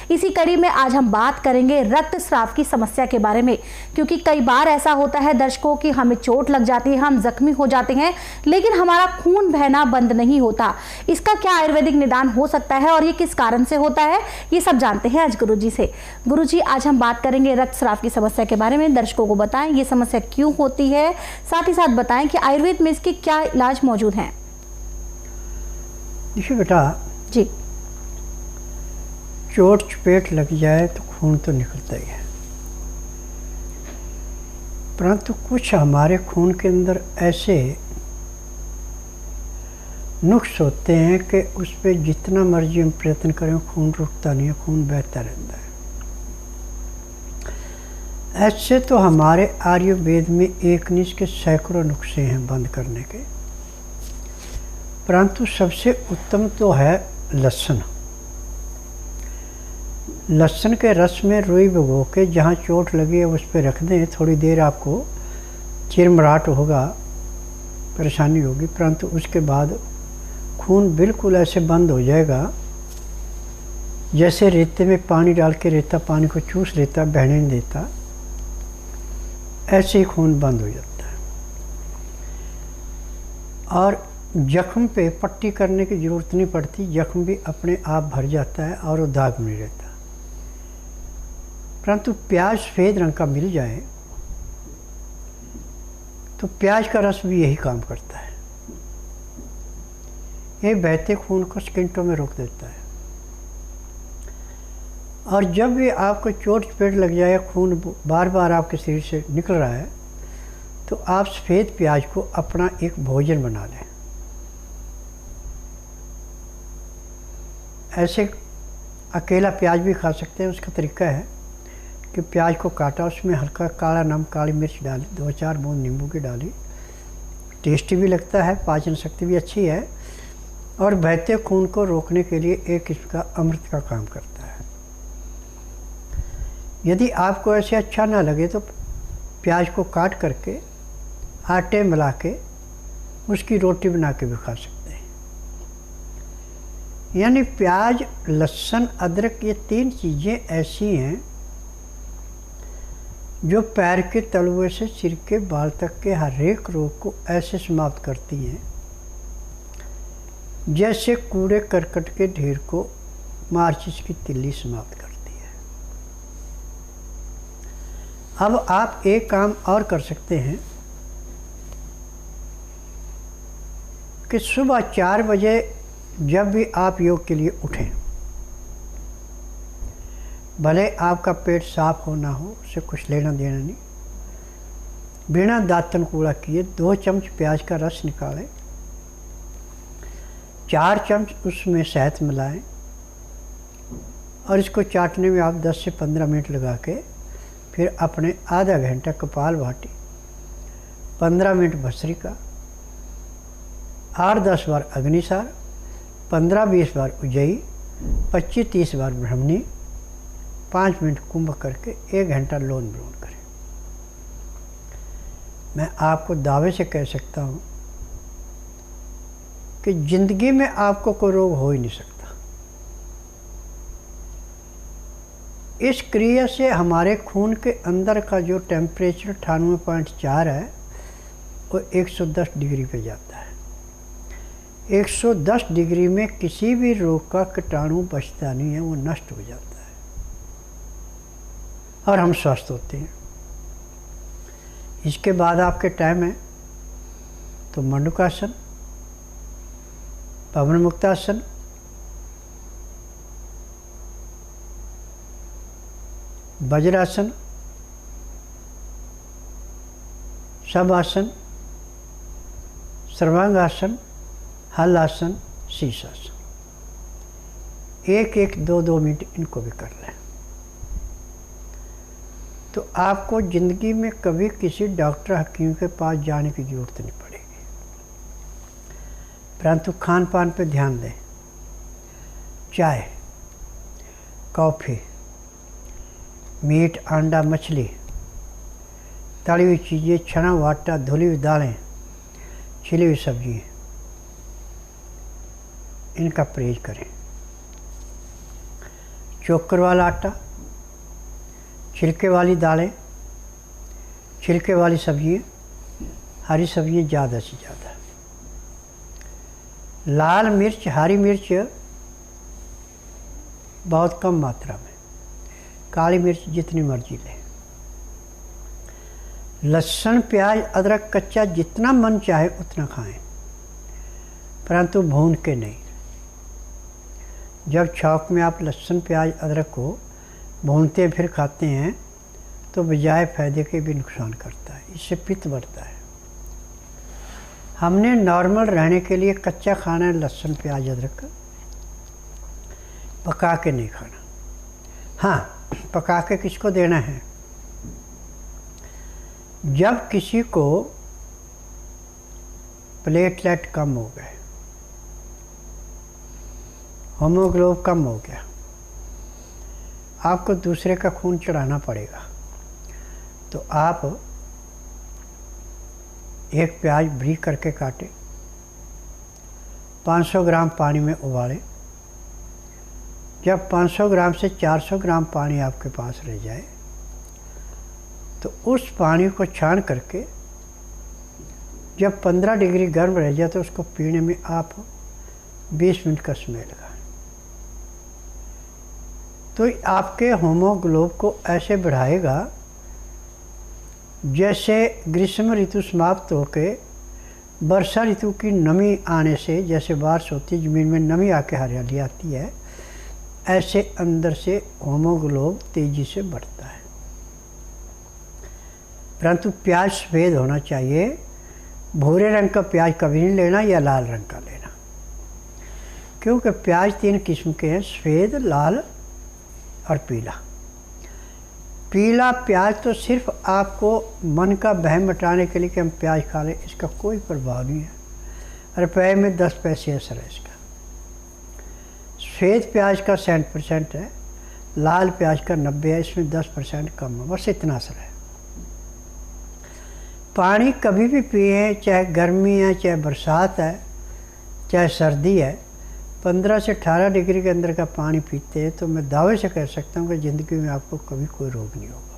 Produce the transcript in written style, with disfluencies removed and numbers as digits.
इसी कड़ी में आज हम बात करेंगे रक्तस्राव की समस्या के बारे में, क्योंकि कई बार ऐसा होता है दर्शकों कि हमें चोट लग जाती है, हम जख्मी हो जाते हैं, लेकिन हमारा खून बहना बंद नहीं होता। इसका क्या आयुर्वेदिक निदान हो सकता है और ये किस कारण से होता है, ये सब जानते हैं आज गुरुजी से। गुरुजी, आज हम बात करेंगे रक्तस्राव की समस्या के बारे में। दर्शकों को बताएं ये समस्या क्यों होती है, साथ ही साथ बताएं कि आयुर्वेद में इसके क्या इलाज मौजूद हैं। देखिए बेटा जी, चोट चपेट लग जाए तो खून तो निकलता ही है, परंतु कुछ हमारे खून के अंदर ऐसे नुक्स होते हैं कि उस पर जितना मर्जी हम प्रयत्न करें खून रुकता नहीं है, खून बहता रहता है। ऐसे तो हमारे आयुर्वेद में एक नहीं इसके सैकड़ों नुस्खे हैं बंद करने के, परंतु सबसे उत्तम तो है लहसुन। लहसुन के रस में रुई भिगो के जहाँ चोट लगी है उस पर रख दें, थोड़ी देर आपको चिरमराहट होगा, परेशानी होगी, परंतु उसके बाद खून बिल्कुल ऐसे बंद हो जाएगा जैसे रेते में पानी डाल के रेता पानी को चूस लेता, बहने नहीं देता, ऐसे ही खून बंद हो जाता है। और जख्म पे पट्टी करने की ज़रूरत नहीं पड़ती, जख्म भी अपने आप भर जाता है और वो दाग नहीं रहता। परंतु प्याज सफ़ेद रंग का मिल जाए तो प्याज का रस भी यही काम करता है, ये बहते खून को सेकंडों में रोक देता है। और जब भी आपको चोट चपेट लग जाए, खून बार बार आपके शरीर से निकल रहा है, तो आप सफ़ेद प्याज को अपना एक भोजन बना लें। ऐसे अकेला प्याज भी खा सकते हैं। उसका तरीका है कि प्याज को काटा, उसमें हल्का काला नमक, काली मिर्च डाली, 2-4 बूंद नींबू की डाली, टेस्टी भी लगता है, पाचन शक्ति भी अच्छी है और बहते खून को रोकने के लिए एक किस्म का अमृत का काम करता है। यदि आपको ऐसे अच्छा ना लगे तो प्याज को काट करके आटे मिला के उसकी रोटी बना के भी खा सकते हैं। यानी प्याज, लहसुन, अदरक, ये 3 चीज़ें ऐसी हैं जो पैर के तलवे से सिर के बाल तक के हर एक रोग को ऐसे समाप्त करती हैं जैसे कूड़े करकट के ढेर को माचिस की तिल्ली समाप्त करती है। अब आप एक काम और कर सकते हैं कि सुबह 4 बजे जब भी आप योग के लिए उठें, भले आपका पेट साफ हो ना हो, उससे कुछ लेना देना नहीं, बिना दातन कूड़ा किए 2 चम्मच प्याज का रस निकालें, 4 चम्मच उसमें शहद मिलाएं और इसको चाटने में आप 10 से 15 मिनट लगा के फिर अपने आधा घंटा कपालभाति, 15 मिनट भस्त्रिका, 8-10 बार अग्निसार, 15-20 बार उज्जयी, 25-30 बार ब्रह्मणी, 5 मिनट कुंभ करके 1 घंटा लोन विलोम करें। मैं आपको दावे से कह सकता हूँ कि जिंदगी में आपको कोई रोग हो ही नहीं सकता। इस क्रिया से हमारे खून के अंदर का जो टेम्परेचर 98.4 है वो 110 डिग्री पे जाता है। 110 डिग्री में किसी भी रोग का कीटाणु बचता नहीं है, वो नष्ट हो जाता है और हम स्वस्थ होते हैं। इसके बाद आपके टाइम है तो मंडूकासन, पवन मुक्तासन, वज्रासन, शवासन, सर्वांगासन, हलासन, शीर्षासन, 1-1, 2-2 मिनट इनको भी कर लें तो आपको ज़िंदगी में कभी किसी डॉक्टर हकीम के पास जाने की ज़रूरत नहीं पड़ेगी। परंतु खान पान पे ध्यान दें। चाय, कॉफ़ी, मीट, अंडा, मछली, तली हुई चीज़ें, छना हुआ आटा, धुली हुई दालें, छिली हुई सब्जी, इनका परहेज करें। चोकर वाला आटा, छिलके वाली दालें, छिलके वाली सब्जियाँ, हरी सब्जियाँ ज़्यादा से ज़्यादा। लाल मिर्च, हरी मिर्च बहुत कम मात्रा में, काली मिर्च जितनी मर्जी लें। लहसुन, प्याज, अदरक कच्चा जितना मन चाहे उतना खाएं, परंतु भून के नहीं। जब छौंक में आप लहसुन, प्याज, अदरक को भूनते फिर खाते हैं तो बजाय फायदे के भी नुकसान करता है, इससे पित्त बढ़ता है। हमने नॉर्मल रहने के लिए कच्चा खाना है लहसुन, प्याज, अदरक, पका के नहीं खाना। हाँ, पका के किसको देना है? जब किसी को प्लेटलेट कम हो गए, होमोग्लोबिन कम हो गया, आपको दूसरे का खून चढ़ाना पड़ेगा, तो आप एक प्याज बारीक करके काटे, 500 ग्राम पानी में उबालें। जब 500 ग्राम से 400 ग्राम पानी आपके पास रह जाए तो उस पानी को छान करके जब 15 डिग्री गर्म रह जाए तो उसको पीने में आप 20 मिनट का समय लगाएं। तो आपके होमोग्लोबिन को ऐसे बढ़ाएगा जैसे ग्रीष्म ऋतु समाप्त होकर वर्षा ऋतु की नमी आने से जैसे बारिश होती है, ज़मीन में नमी आके हरियाली आती है, ऐसे अंदर से होमोग्लोबिन तेज़ी से बढ़ता है। परंतु प्याज सफ़ेद होना चाहिए, भूरे रंग का प्याज कभी नहीं लेना या लाल रंग का लेना, क्योंकि प्याज 3 किस्म के हैं, सफ़ेद, लाल और पीला। पीला प्याज तो सिर्फ आपको मन का बहम मिटाने के लिए कि हम प्याज खा लें, इसका कोई प्रभाव नहीं है। रुपए में 10 पैसे असर है इसका। सफ़ेद प्याज का 60% है, लाल प्याज का 90 है, इसमें 10% कम है, बस इतना असर है। पानी कभी भी पिए, चाहे गर्मी है, चाहे बरसात है, चाहे सर्दी है, 15 से 18 डिग्री के अंदर का पानी पीते हैं तो मैं दावे से कह सकता हूँ कि ज़िंदगी में आपको कभी कोई रोग नहीं होगा।